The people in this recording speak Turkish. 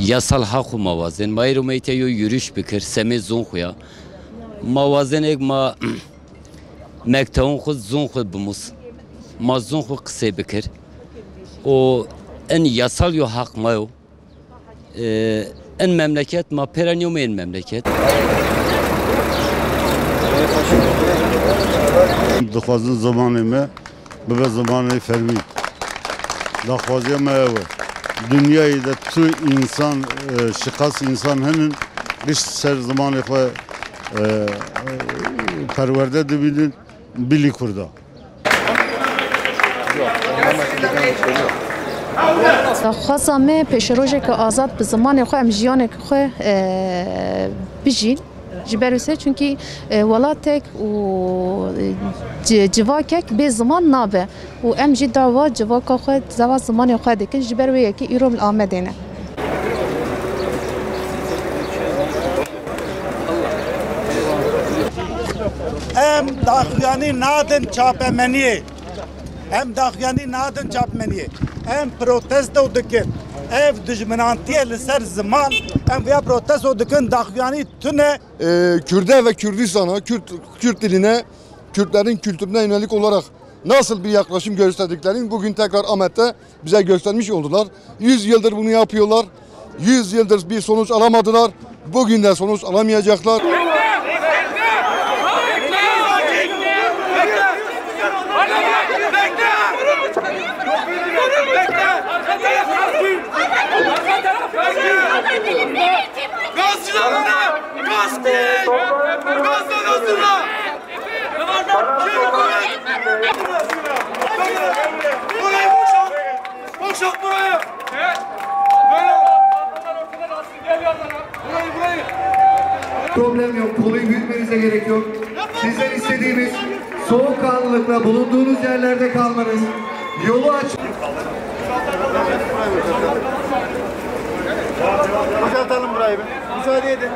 Yasal haku mavazen, mayrumayteyo yürüyüş bikir, seme zonhuya. Mavazen ek ma mektaun khud zonhu bumus. Ma zonhu kısa bikir. O en yasal yo hak mayo. En memleket ma peranyomeyin memleket. Dıkhazın zamanı mı? Bebe zamanı fermi. Dıkhazıya mı? Dünyayı da tüm insan, şikas insan henin iş ser zamanı koy perverde de bilin bili kurda. خاصة ما پیشروجه که آزاد به زمان خو ام جیان خو بجین جبروسه چونکی ولاتک و جواکک به زمان نابه و ام جی دعوا جواک خو زوا زمان خو دکن جبرویه که ایروم آمدنه ام داخیانی نادن چاپمنیه ام داخیانی نادن چاپمنیه ام protesto dikin ev dijminantiye li ser zaman em veya protesto dikin daxuyani tüne Kürde ve Kürdistan'a, Kürt diline, Kürtlerin kültürüne yönelik olarak nasıl bir yaklaşım gösterdiklerini bugün tekrar Ahmet'te bize göstermiş oldular. 100 yıldır bunu yapıyorlar. 100 yıldır bir sonuç alamadılar. Bugün de sonuç alamayacaklar. Boşalt burayı. Böyle. Burayı. Problem yok. Konuyu büyütmenize gerek yok. Sizden istediğimiz soğukkanlılıkla bulunduğunuz yerlerde kalmanız. Yolu aç. boşaltalım burayı. Müsaade edin.